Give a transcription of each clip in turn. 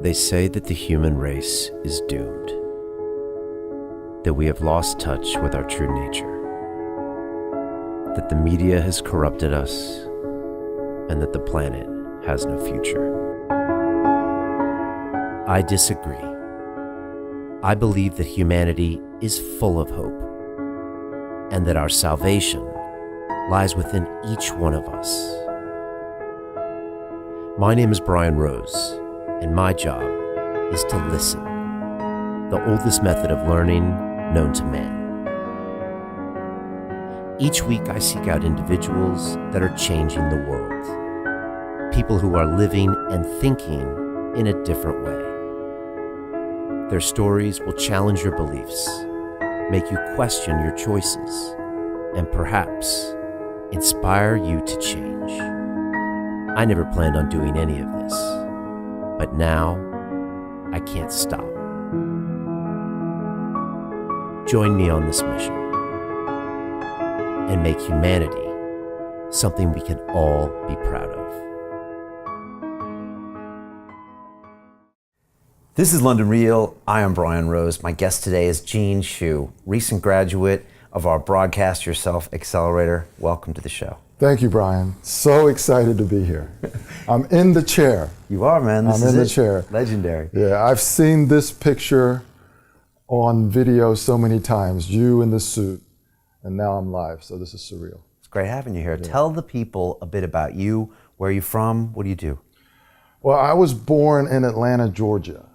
They say that the human race is doomed, that we have lost touch with our true nature, that the media has corrupted us, and that the planet has no future. I disagree. I believe that humanity is full of hope, and that our salvation lies within each one of us. My name is Brian Rose, and my job is to listen, the oldest method of learning known to man. Each week I seek out individuals that are changing the world, people who are living and thinking in a different way. Their stories will challenge your beliefs, make you question your choices, and perhaps inspire you to change. I never planned on doing any of this, but now I can't stop. Join me on this mission and make humanity something we can all be proud of. This is London Real. I am Brian Rose. My guest today is Jean Shu, recent graduate of our Broadcast Yourself Accelerator. Welcome to the show. Thank you, Brian. So excited to be here. I'm in the chair. You are, man. I'm in the chair. Legendary. Yeah, I've seen this picture on video so many times, you in the suit, and now I'm live, so this is surreal. It's great having you here. Yeah. Tell the people a bit about you. Where are you from? What do you do? Well, I was born in Atlanta, Georgia.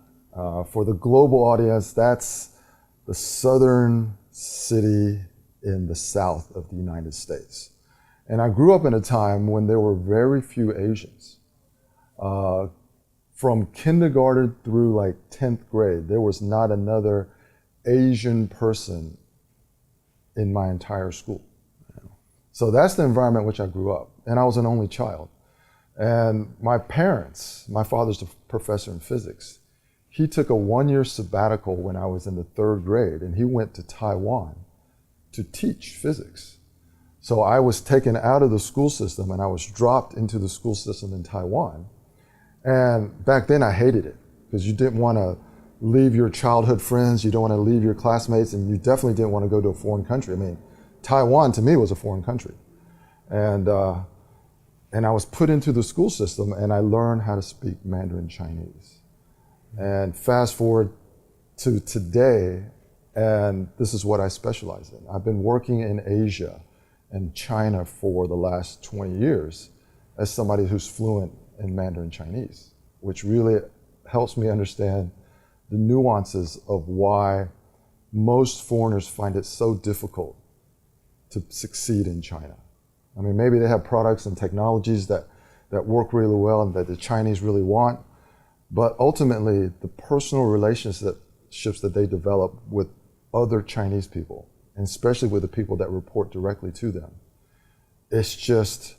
For the global audience, that's the southern city in the south of the United States. And I grew up in a time when there were very few Asians. From kindergarten through like 10th grade, there was not another Asian person in my entire school. So that's the environment in which I grew up. And I was an only child. And my parents, my father's a professor in physics. He took a one-year sabbatical when I was in the 3rd grade, and he went to Taiwan to teach physics. So I was taken out of the school system and I was dropped into the school system in Taiwan. And back then I hated it because you didn't want to leave your childhood friends, you don't want to leave your classmates, and you definitely didn't want to go to a foreign country. I mean, Taiwan to me was a foreign country. And I was put into the school system and I learned how to speak Mandarin Chinese. And fast forward to today, and this is what I specialize in. I've been working in Asia and China for the last 20 years as somebody who's fluent in Mandarin Chinese, which really helps me understand the nuances of why most foreigners find it so difficult to succeed in China. I mean, maybe they have products and technologies that work really well and that the Chinese really want, but ultimately the personal relationships that they develop with other Chinese people, and especially with the people that report directly to them, it's just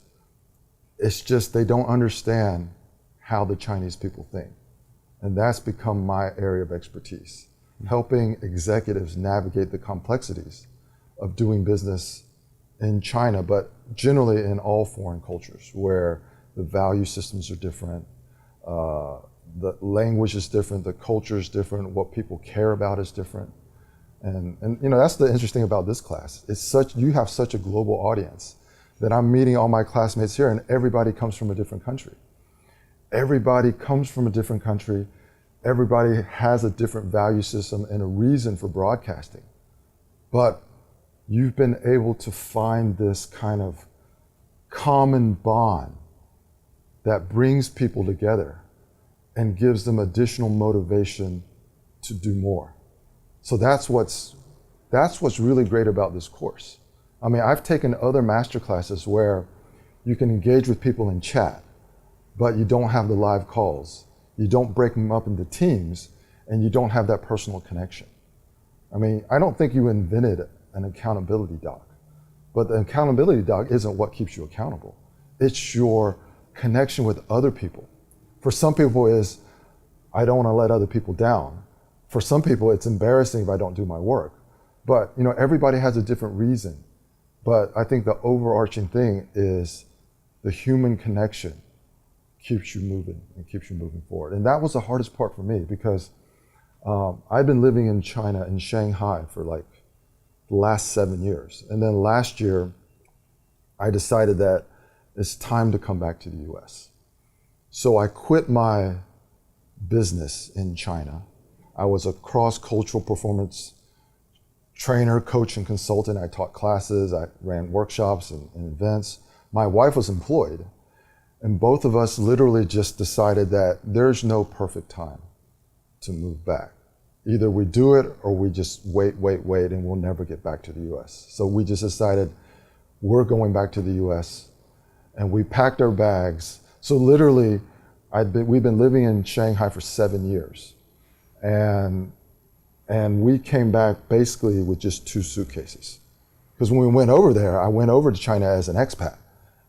they don't understand how the Chinese people think. And that's become my area of expertise, helping executives navigate the complexities of doing business in China, but generally in all foreign cultures where the value systems are different, the language is different, the culture is different, what people care about is different. And you know, that's the interesting about this class. You have such a global audience that I'm meeting all my classmates here and everybody comes from a different country. Everybody comes from a different country. Everybody has a different value system and a reason for broadcasting. But you've been able to find this kind of common bond that brings people together and gives them additional motivation to do more. So that's what's really great about this course. I mean, I've taken other master classes where you can engage with people in chat, but you don't have the live calls. You don't break them up into teams, and you don't have that personal connection. I mean, I don't think you invented an accountability doc, but the accountability doc isn't what keeps you accountable. It's your connection with other people. For some people is, I don't want to let other people down. For some people, it's embarrassing if I don't do my work. But you know, everybody has a different reason. But I think the overarching thing is the human connection keeps you moving and keeps you moving forward. And that was the hardest part for me because I've been living in China, in Shanghai, for like the last 7 years. And then last year, I decided that it's time to come back to the US. So I quit my business in China. I was a cross-cultural performance trainer, coach, and consultant. I taught classes, I ran workshops and events. My wife was employed, and both of us literally just decided that there's no perfect time to move back. Either we do it or we just wait, and we'll never get back to the US. So we just decided we're going back to the US, and we packed our bags. So literally, we've been living in Shanghai for 7 years. And we came back basically with just 2 suitcases. Because when we went over there, I went over to China as an expat.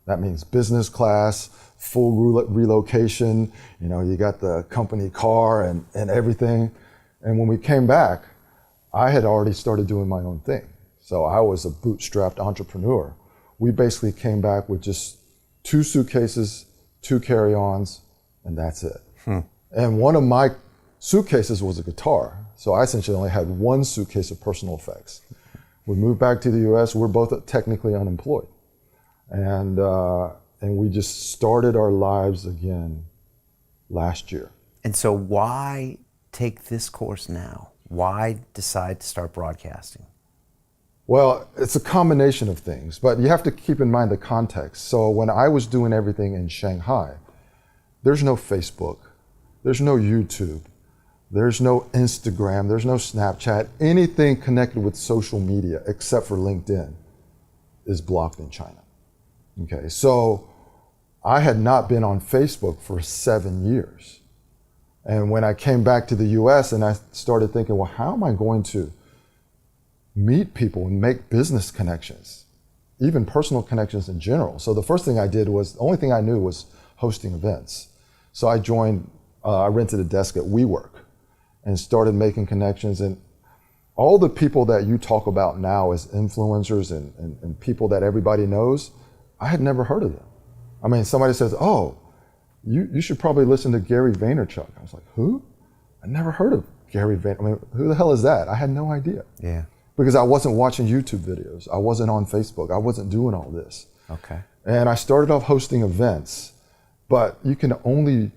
That means business class, full relocation, you got the company car and everything. And when we came back, I had already started doing my own thing. So I was a bootstrapped entrepreneur. We basically came back with just 2 suitcases, 2 carry-ons, and that's it. And one of my suitcases was a guitar. So I essentially only had 1 suitcase of personal effects. We moved back to the US, we're both technically unemployed. And we just started our lives again last year. And so why take this course now? Why decide to start broadcasting? Well, it's a combination of things, but you have to keep in mind the context. So when I was doing everything in Shanghai, there's no Facebook, there's no YouTube, there's no Instagram, there's no Snapchat. Anything connected with social media, except for LinkedIn, is blocked in China. Okay, so I had not been on Facebook for 7 years. And when I came back to the US and I started thinking, well, how am I going to meet people and make business connections, even personal connections in general? So the first thing I did was, the only thing I knew was hosting events. So I rented a desk at WeWork and started making connections. And all the people that you talk about now as influencers and people that everybody knows, I had never heard of them. I mean, somebody says, oh, you should probably listen to Gary Vaynerchuk. I was like, who? I never heard of Gary Vaynerchuk. I mean, who the hell is that? I had no idea. Yeah. Because I wasn't watching YouTube videos. I wasn't on Facebook. I wasn't doing all this. Okay. And I started off hosting events, but you can only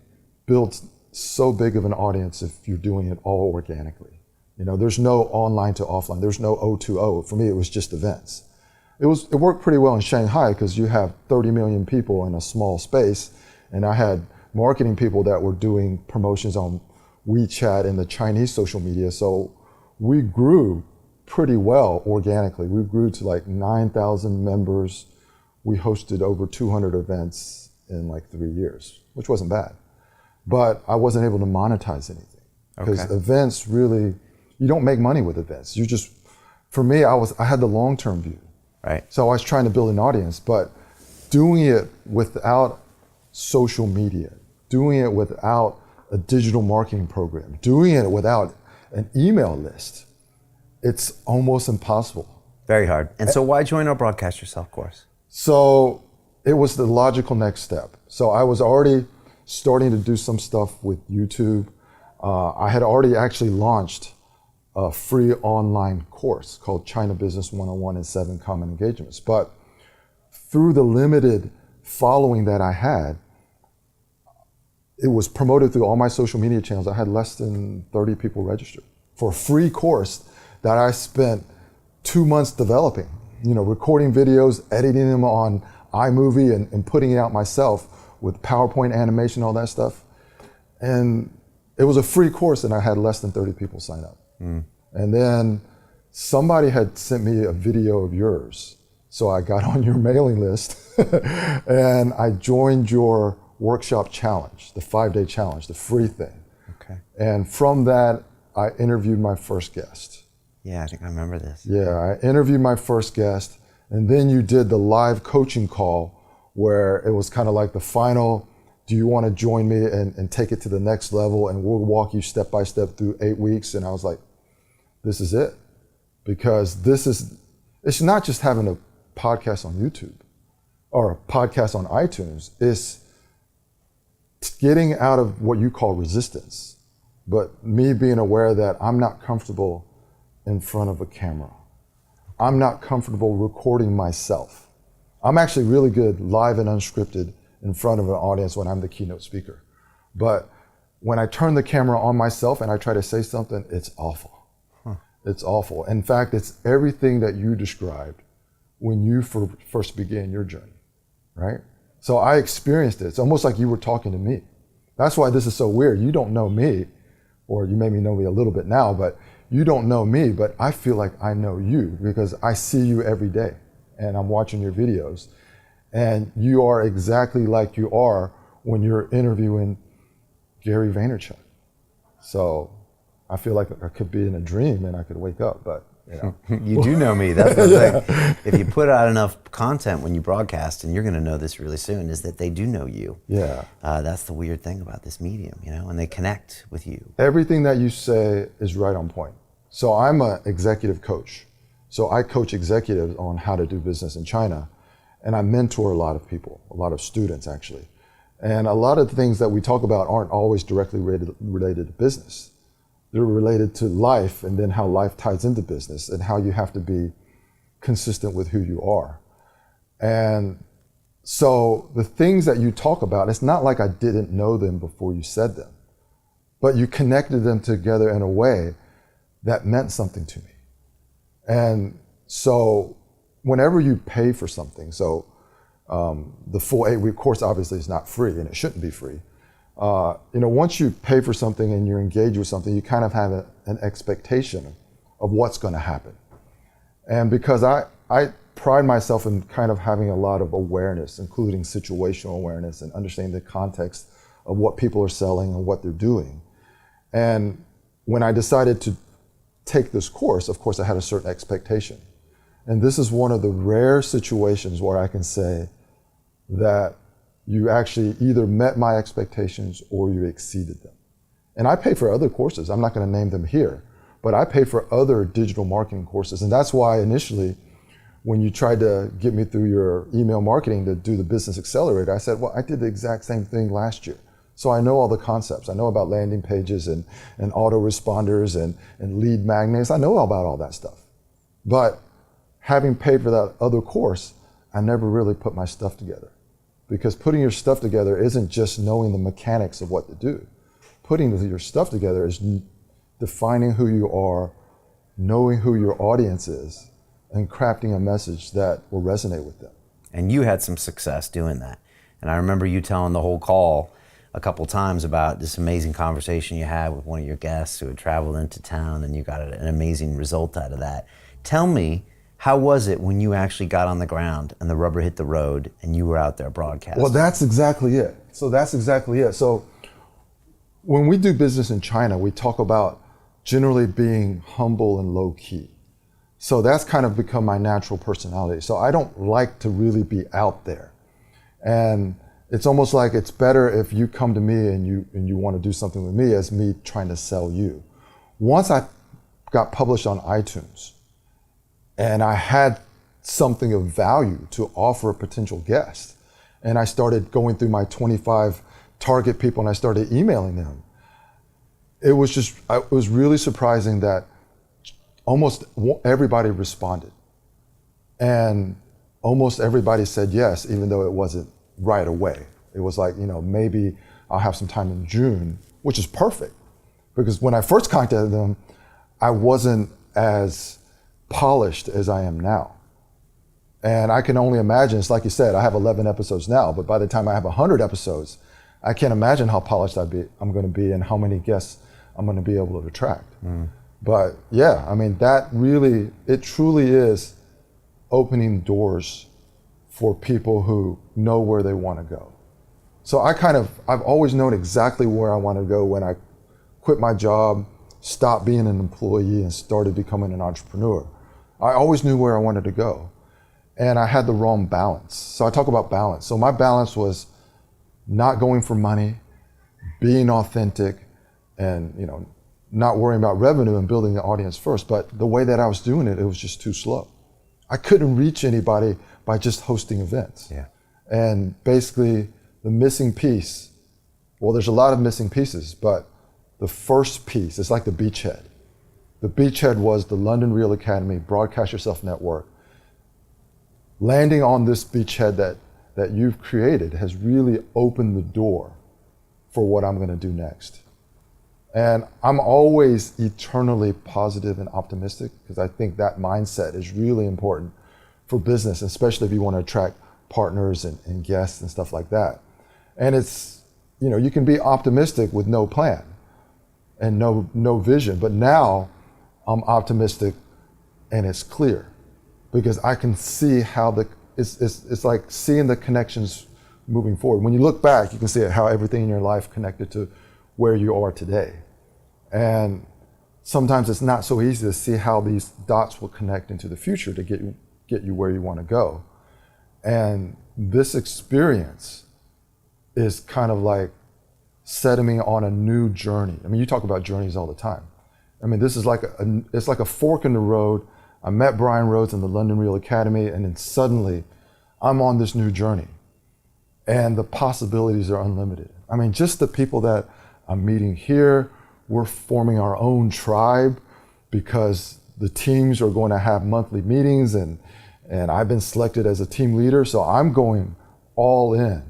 build so big of an audience if you're doing it all organically. There's no online to offline. There's no O2O. For me, it was just events. It worked pretty well in Shanghai because you have 30 million people in a small space. And I had marketing people that were doing promotions on WeChat and the Chinese social media. So we grew pretty well organically. We grew to like 9,000 members. We hosted over 200 events in like 3 years, which wasn't bad. But I wasn't able to monetize anything. Because events really, you don't make money with events. For me, I had the long-term view. Right. So I was trying to build an audience, but doing it without social media, doing it without a digital marketing program, doing it without an email list, it's almost impossible. Very hard. And so why join our Broadcast Yourself course? So it was the logical next step. So I was already starting to do some stuff with YouTube. I had already actually launched a free online course called China Business 101 and 7 Common Engagements. But through the limited following that I had, it was promoted through all my social media channels. I had less than 30 people registered for a free course that I spent 2 months developing, recording videos, editing them on iMovie and putting it out myself with PowerPoint animation, all that stuff. And it was a free course and I had less than 30 people sign up. And then somebody had sent me a video of yours. So I got on your mailing list and I joined your workshop challenge, the 5-day challenge, the free thing. Okay. And from that, I interviewed my first guest. Yeah, I think I remember this. Yeah, I interviewed my first guest, and then you did the live coaching call where it was kind of like the final, do you want to join me and take it to the next level, and we'll walk you step by step through 8 weeks. And I was like, this is it. Because it's not just having a podcast on YouTube or a podcast on iTunes. It's getting out of what you call resistance, but me being aware that I'm not comfortable in front of a camera. I'm not comfortable recording myself. I'm actually really good live and unscripted in front of an audience when I'm the keynote speaker. But when I turn the camera on myself and I try to say something, it's awful. It's awful. In fact, it's everything that you described when you first began your journey, right? So I experienced it. It's almost like you were talking to me. That's why this is so weird. You don't know me, or you maybe know me a little bit now, but you don't know me, but I feel like I know you because I see you every day and I'm watching your videos. And you are exactly like you are when you're interviewing Gary Vaynerchuk. So I feel like I could be in a dream and I could wake up, but you know. You do know me, that's the thing. If you put out enough content when you broadcast, and you're gonna know this really soon, is that they do know you. Yeah. That's the weird thing about this medium, you know, and they connect with you. Everything that you say is right on point. So I'm an executive coach. So I coach executives on how to do business in China. And I mentor a lot of people, a lot of students actually. And a lot of the things that we talk about aren't always directly related to business. They're related to life, and then how life ties into business, and how you have to be consistent with who you are. And so the things that you talk about, it's not like I didn't know them before you said them, but you connected them together in a way that meant something to me. And so whenever you pay for something, so the full 8-week course obviously is not free, and it shouldn't be free. Once you pay for something and you're engaged with something, you kind of have an expectation of what's going to happen. And because I pride myself in kind of having a lot of awareness, including situational awareness and understanding the context of what people are selling and what they're doing. And when I decided to take this course, of course, I had a certain expectation. And this is one of the rare situations where I can say that you actually either met my expectations or you exceeded them. And I pay for other courses. I'm not going to name them here, but I pay for other digital marketing courses. And that's why initially, when you tried to get me through your email marketing to do the Business Accelerator, I said, well, I did the exact same thing last year. So I know all the concepts. I know about landing pages and autoresponders and lead magnets. I know about all that stuff. But having paid for that other course, I never really put my stuff together. Because putting your stuff together isn't just knowing the mechanics of what to do. Putting your stuff together is defining who you are, knowing who your audience is, and crafting a message that will resonate with them. And you had some success doing that. And I remember you telling the whole call a couple times about this amazing conversation you had with one of your guests who had traveled into town, and you got an amazing result out of that. Tell me, how was it when you actually got on the ground and the rubber hit the road and you were out there broadcasting? Well, that's exactly it. So when we do business in China, we talk about generally being humble and low key. So that's kind of become my natural personality. So I don't like to really be out there. And it's almost like it's better if you come to me and you want to do something with me as me trying to sell you. Once I got published on iTunes, and I had something of value to offer a potential guest. And I started going through my 25 target people and I started emailing them. It was really surprising that almost everybody responded. And almost everybody said yes, even though it wasn't right away. It was like, maybe I'll have some time in June, which is perfect. Because when I first contacted them, I wasn't as polished as I am now. And I can only imagine, it's like you said, I have 11 episodes now, but by the time I have 100 episodes, I can't imagine how polished I'm going to be and how many guests I'm going to be able to attract. But yeah, it truly is opening doors for people who know where they want to go. So I've always known exactly where I want to go when I quit my job, stopped being an employee and started becoming an entrepreneur. I always knew where I wanted to go, and I had the wrong balance. So I talk about balance. So my balance was not going for money, being authentic, and not worrying about revenue and building the audience first. But the way that I was doing it, it was just too slow. I couldn't reach anybody by just hosting events. Yeah. And basically, the missing piece Well, there's a lot of missing pieces, but the first piece is like the beachhead. The beachhead was the London Real Academy, Broadcast Yourself Network. Landing on this beachhead that you've created has really opened the door for what I'm going to do next. And I'm always eternally positive and optimistic because I think that mindset is really important for business, especially if you want to attract partners and guests and stuff like that. And it's, you can be optimistic with no plan and no vision, but now I'm optimistic and it's clear because I can see how it's like seeing the connections moving forward. When you look back, you can see how everything in your life connected to where you are today. And sometimes it's not so easy to see how these dots will connect into the future to get you where you want to go. And this experience is kind of like setting me on a new journey. I mean, you talk about journeys all the time. I mean, this is like it's like a fork in the road. I met Brian Rhodes in the London Real Academy, and then suddenly I'm on this new journey. And the possibilities are unlimited. I mean, just the people that I'm meeting here, we're forming our own tribe because the teams are going to have monthly meetings and I've been selected as a team leader. So I'm going all in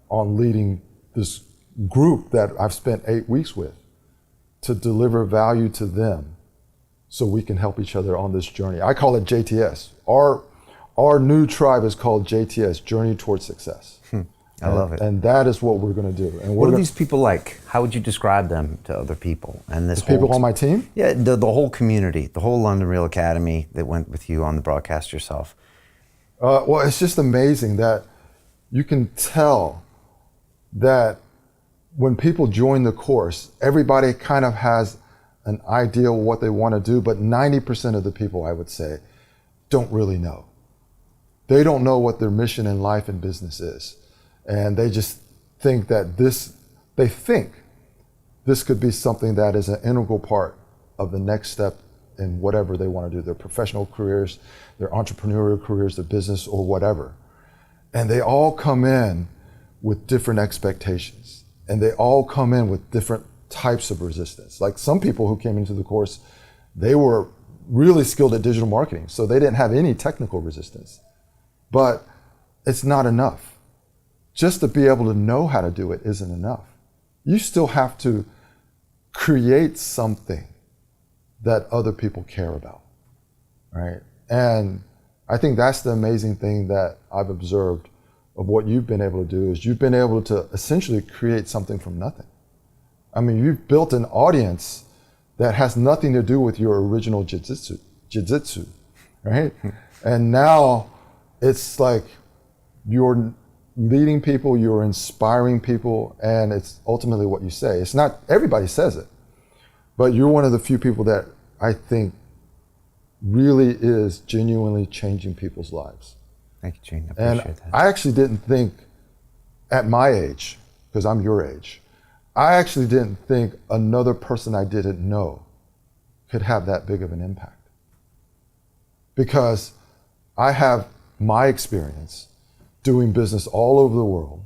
on leading this group that I've spent 8 weeks with to deliver value to them so we can help each other on this journey. I call it JTS. Our new tribe is called JTS, Journey Towards Success. I love it. And that is what we're going to do. And what are these people like? How would you describe them to other people? And this the people on my team? Yeah, the whole community, the whole London Real Academy that went with you on the Broadcast Yourself. Well, it's just amazing that you can tell that when people join the course, everybody kind of has an idea of what they want to do, but 90% of the people, I would say, don't really know. They don't know what their mission in life and business is. And they just think that this could be something that is an integral part of the next step in whatever they want to do, their professional careers, their entrepreneurial careers, their business, or whatever. And they all come in with different expectations. And they all come in with different types of resistance. Like some people who came into the course, they were really skilled at digital marketing, so they didn't have any technical resistance. But it's not enough. Just to be able to know how to do it isn't enough. You still have to create something that other people care about, right? And I think that's the amazing thing that I've observed of what you've been able to do is you've been able to essentially create something from nothing. I mean, you've built an audience that has nothing to do with your original jiu-jitsu, right? And now it's like you're leading people, you're inspiring people, and it's ultimately what you say. It's not, everybody says it, but you're one of the few people that I think really is genuinely changing people's lives. Thank you, Gene. I appreciate that. I actually didn't think at my age, because I'm your age, I actually didn't think another person I didn't know could have that big of an impact. Because I have my experience doing business all over the world,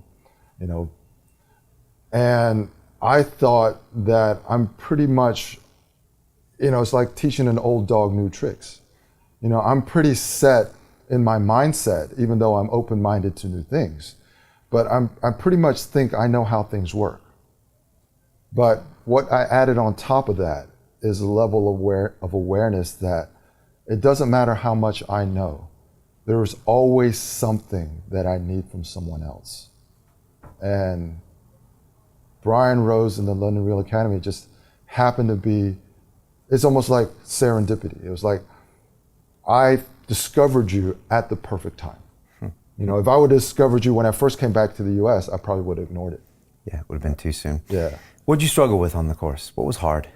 and I thought that I'm pretty much, it's like teaching an old dog new tricks. I'm pretty set in my mindset, even though I'm open-minded to new things. But I pretty much think I know how things work. But what I added on top of that is a level of awareness that it doesn't matter how much I know. There's always something that I need from someone else. And Brian Rose in the London Real Academy just happened to be, it's almost like serendipity. It was like, I discovered you at the perfect time. If I would have discovered you when I first came back to the US, I probably would have ignored it. Yeah, it would have been too soon. Yeah. What did you struggle with on the course? What was hard?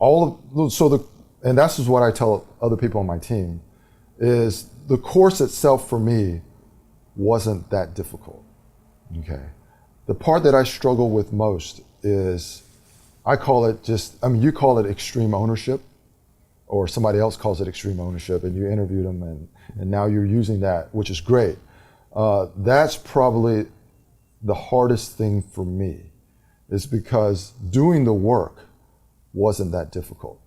And that's just what I tell other people on my team, is the course itself for me wasn't that difficult, okay? The part that I struggle with most is, I call it you call it extreme ownership, or somebody else calls it extreme ownership, and you interviewed them and now you're using that, which is great. That's probably the hardest thing for me is because doing the work wasn't that difficult.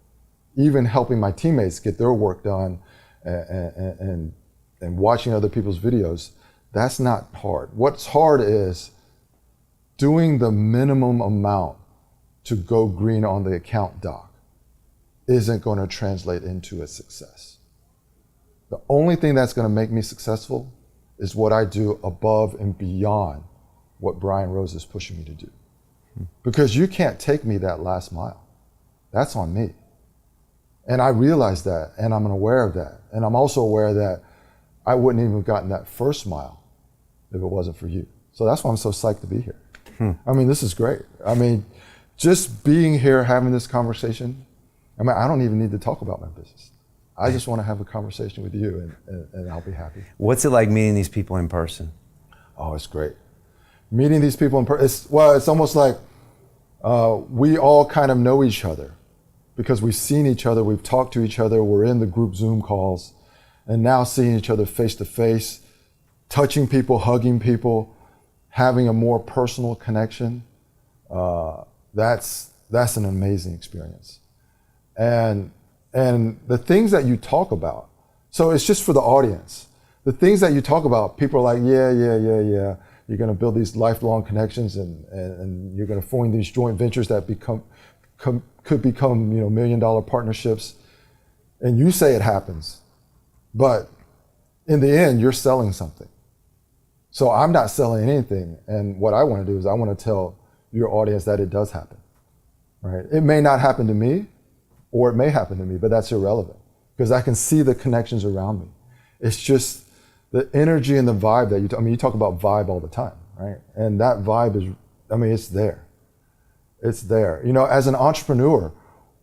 Even helping my teammates get their work done and watching other people's videos, that's not hard. What's hard is doing the minimum amount to go green on the account doc isn't going to translate into a success. The only thing that's going to make me successful is what I do above and beyond what Brian Rose is pushing me to do. Because you can't take me that last mile. That's on me. And I realize that, and I'm aware of that. And I'm also aware that I wouldn't even have gotten that first mile if it wasn't for you. So that's why I'm so psyched to be here. I mean, this is great. I mean, just being here, having this conversation, I mean, I don't even need to talk about my business. I just want to have a conversation with you, and I'll be happy. What's it like meeting these people in person? Oh, it's great. Meeting these people in person, it's almost like we all kind of know each other because we've seen each other, we've talked to each other, we're in the group Zoom calls, and now seeing each other face to face, touching people, hugging people, having a more personal connection, that's an amazing experience. And the things that you talk about, so it's just for the audience. The things that you talk about, people are like, yeah. You're going to build these lifelong connections, and you're going to form these joint ventures that could become $1 million partnerships. And you say it happens, but in the end, you're selling something. So I'm not selling anything, and what I want to do is I want to tell your audience that it does happen. Right? It may not happen to me, or it may happen to me, but that's irrelevant because I can see the connections around me. It's just the energy and the vibe that you talk about vibe all the time, right? And that vibe is, it's there. It's there. As an entrepreneur,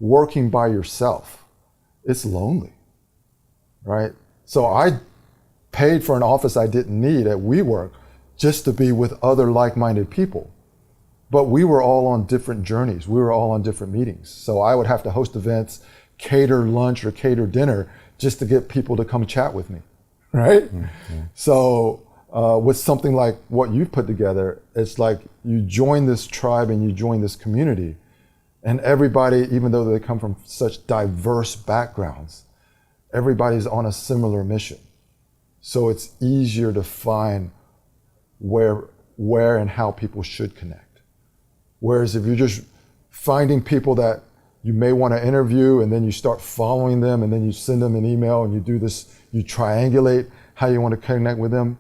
working by yourself, it's lonely, right? So I paid for an office I didn't need at WeWork just to be with other like-minded people. But we were all on different journeys. We were all on different meetings. So I would have to host events, cater lunch or cater dinner just to get people to come chat with me, right? Mm-hmm. So with something like what you've put together, it's like you join this tribe and you join this community, and everybody, even though they come from such diverse backgrounds, everybody's on a similar mission. So it's easier to find where and how people should connect. Whereas if you're just finding people that you may want to interview and then you start following them and then you send them an email and you do this, you triangulate how you want to connect with them,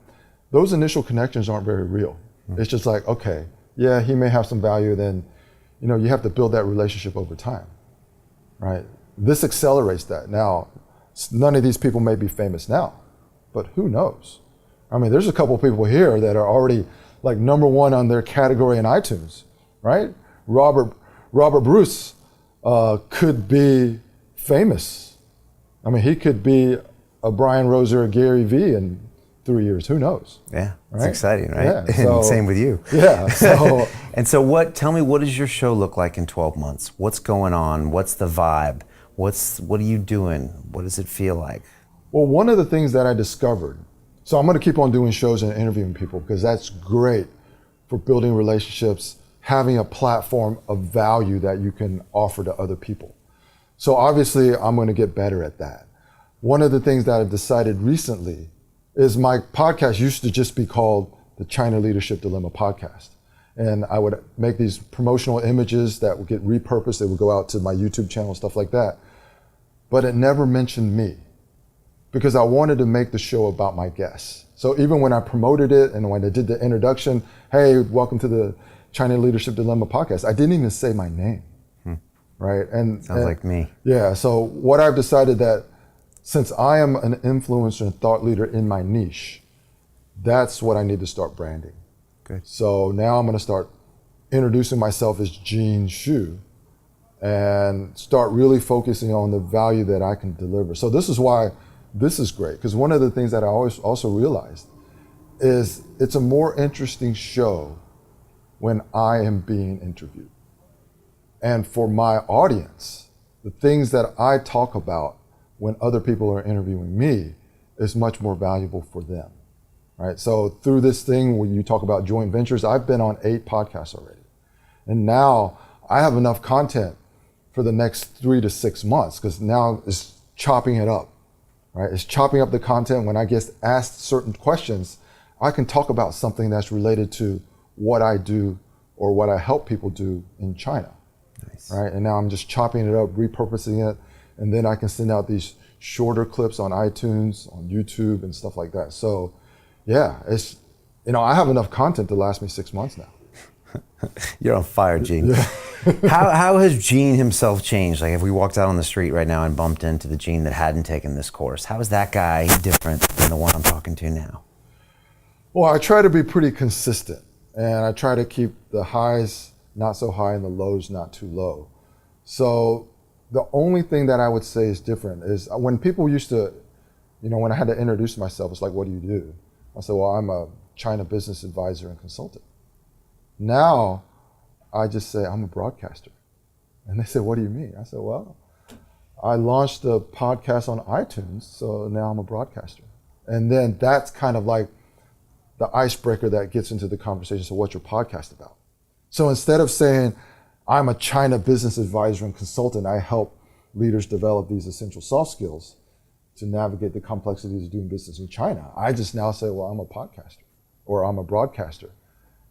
those initial connections aren't very real. Mm-hmm. It's just like, okay, yeah, he may have some value, then you have to build that relationship over time, right? This accelerates that. Now, none of these people may be famous now, but who knows? There's a couple of people here that are already like #1 on their category in iTunes. Right? Robert Bruce could be famous. He could be a Brian Rose or a Gary Vee in 3 years. Who knows? Yeah, right? It's exciting, right? Yeah, And same with you. Yeah. So, and so tell me, what does your show look like in 12 months? What's going on? What's the vibe? What are you doing? What does it feel like? Well, one of the things that I discovered, so I'm going to keep on doing shows and interviewing people because that's great for building relationships, having a platform of value that you can offer to other people. So obviously I'm going to get better at that. One of the things that I've decided recently is my podcast used to just be called the China Leadership Dilemma Podcast. And I would make these promotional images that would get repurposed. They would go out to my YouTube channel, stuff like that. But it never mentioned me because I wanted to make the show about my guests. So even when I promoted it and when I did the introduction, hey, welcome to the China Leadership Dilemma Podcast, I didn't even say my name, right? Sounds like me. Yeah, so what I've decided that since I am an influencer and thought leader in my niche, that's what I need to start branding. Good. So now I'm gonna start introducing myself as Gene Xu and start really focusing on the value that I can deliver. So this is why this is great, because one of the things that I always also realized is it's a more interesting show when I am being interviewed. And for my audience, the things that I talk about when other people are interviewing me is much more valuable for them. right? So through this thing when you talk about joint ventures, I've been on 8 podcasts already. And now I have enough content for the next 3 to 6 months, because now it's chopping it up, right? It's chopping up the content. When I get asked certain questions, I can talk about something that's related to what I do or what I help people do in China, right? And now I'm just chopping it up, repurposing it, and then I can send out these shorter clips on iTunes, on YouTube, and stuff like that. So yeah, it's, I have enough content to last me 6 months now. You're on fire, Gene. Yeah. How has Gene himself changed? Like if we walked out on the street right now and bumped into the Gene that hadn't taken this course, how is that guy different than the one I'm talking to now? Well, I try to be pretty consistent, and I try to keep the highs not so high and the lows not too low. So the only thing that I would say is different is when people used to, when I had to introduce myself, it's like, what do you do? I said, well, I'm a China business advisor and consultant. Now, I just say, I'm a broadcaster. And they said, what do you mean? I said, well, I launched a podcast on iTunes, so now I'm a broadcaster. And then that's kind of like the icebreaker that gets into the conversation. So what's your podcast about? So instead of saying, I'm a China business advisor and consultant, I help leaders develop these essential soft skills to navigate the complexities of doing business in China, I just now say, well, I'm a podcaster or I'm a broadcaster.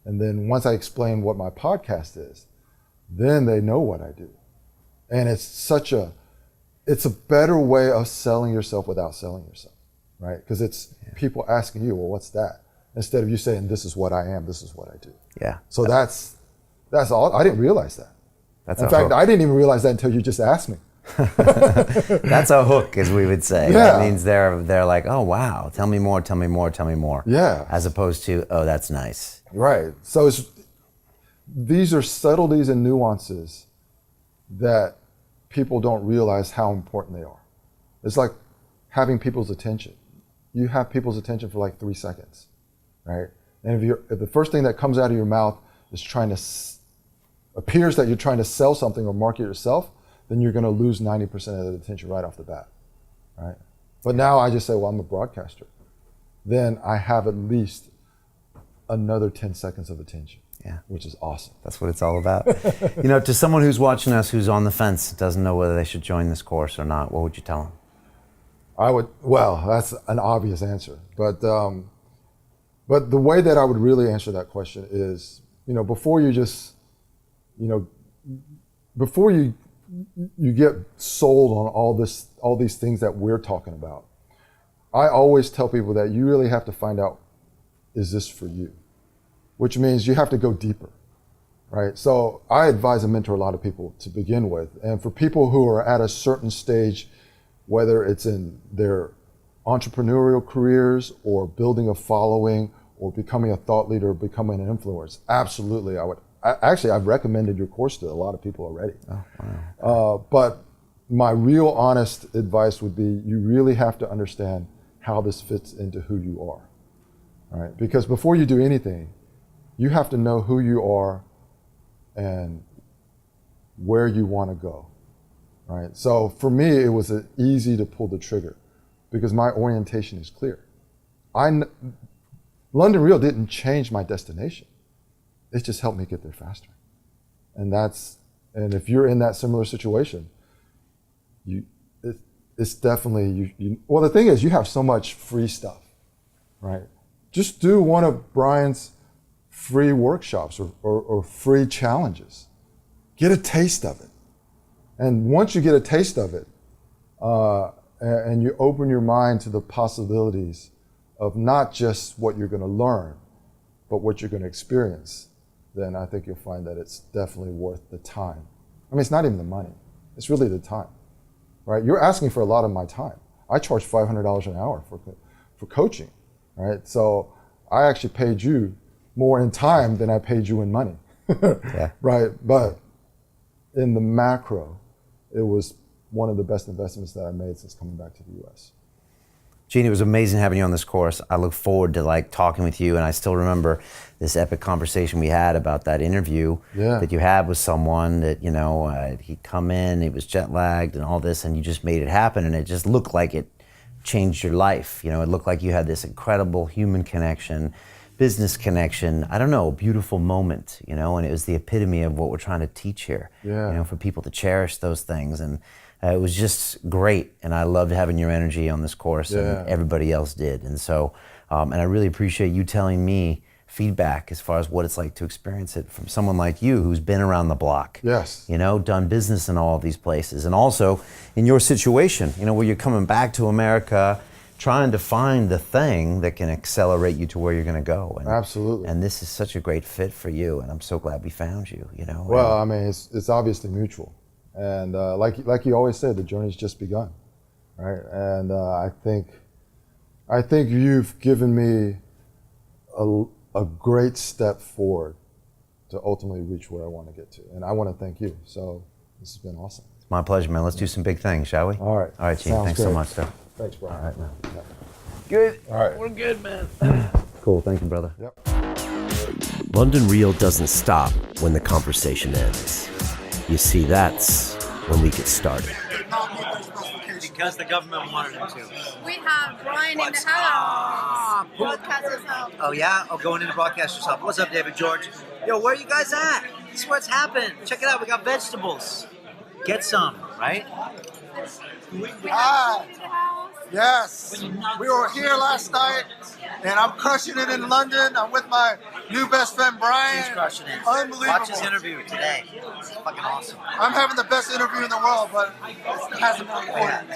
And then once I explain what my podcast is, then they know what I do. And it's a better way of selling yourself without selling yourself, right? Because it's people asking you, well, what's that? Instead of you saying, this is what I am, this is what I do. Yeah. So that's all. I didn't realize that. In fact, I didn't even realize that until you just asked me. That's a hook, as we would say. Yeah. That means they're like, oh, wow, tell me more, tell me more, tell me more. Yeah. As opposed to, oh, that's nice. Right. So these are subtleties and nuances that people don't realize how important they are. It's like having people's attention. You have people's attention for like 3 seconds, right? And if the first thing that comes out of your mouth is appears that you're trying to sell something or market yourself, then you're going to lose 90% of the attention right off the bat, right? But now I just say, well, I'm a broadcaster. Then I have at least another 10 seconds of attention, which is awesome. That's what it's all about. To someone who's watching us, who's on the fence, doesn't know whether they should join this course or not, what would you tell them? Well, that's an obvious answer. But the way that I would really answer that question is, before you get sold on all these things that we're talking about, I always tell people that you really have to find out, is this for you? Which means you have to go deeper, right? So I advise and mentor a lot of people to begin with. And for people who are at a certain stage, whether it's in their entrepreneurial careers or building a following or becoming a thought leader or becoming an influencer, absolutely, I've recommended your course to a lot of people already. Oh, wow. But my real honest advice would be, you really have to understand how this fits into who you are, right? Because before you do anything, you have to know who you are and where you want to go, right? So for me, it was easy to pull the trigger because my orientation is clear. London Real didn't change my destination. It just helped me get there faster. And if you're in that similar situation, it's definitely, well, the thing is, you have so much free stuff, right? Just do one of Brian's free workshops or free challenges. Get a taste of it. And once you get a taste of it, and you open your mind to the possibilities of not just what you're going to learn, but what you're going to experience, then I think you'll find that it's definitely worth the time. I mean, it's not even the money. It's really the time, right? You're asking for a lot of my time. I charge $500 an hour for coaching, right? So I actually paid you more in time than I paid you in money, right? But in the macro, it was one of the best investments that I made since coming back to the U.S. Gene, it was amazing having you on this course. I look forward to talking with you, and I still remember this epic conversation we had about that interview that you had with someone that, he'd come in, he was jet lagged and all this, and you just made it happen, and it just looked like it changed your life. It looked like you had this incredible human connection, business connection, I don't know, beautiful moment, and it was the epitome of what we're trying to teach here, for people to cherish those things. And it was just great. And I loved having your energy on this course, and everybody else did. And so, and I really appreciate you telling me feedback as far as what it's like to experience it from someone like you who's been around the block. Yes. Done business in all of these places. And also in your situation, where you're coming back to America, trying to find the thing that can accelerate you to where you're going to go. And, absolutely. And this is such a great fit for you, and I'm so glad we found you. Well, I mean, it's obviously mutual, and like you always said, the journey's just begun, right? And I think you've given me a great step forward to ultimately reach where I want to get to, and I want to thank you. So this has been awesome. It's my pleasure, man. Let's do some big things, shall we? All right. All right, Gene. Sounds Thanks great. so much, sir. Thanks, Brian. All right, man. Yep. Good. All right. We're good, man. Cool. Thank you, brother. Yep. London Real doesn't stop when the conversation ends. You see, that's when we get started. Because the government wanted him to. We have Brian in the house. Broadcast yourself. Oh yeah? Oh, going into broadcast yourself. What's up, David George? Yo, where are you guys at? This is where it's happened. Check it out. We got vegetables. Get some, right? Hi. Yes. We were here last night, and I'm crushing it in London. I'm with my new best friend, Brian. He's crushing it. Unbelievable. Watch his interview today. It's fucking awesome. I'm having the best interview in the world, but it hasn't been recorded.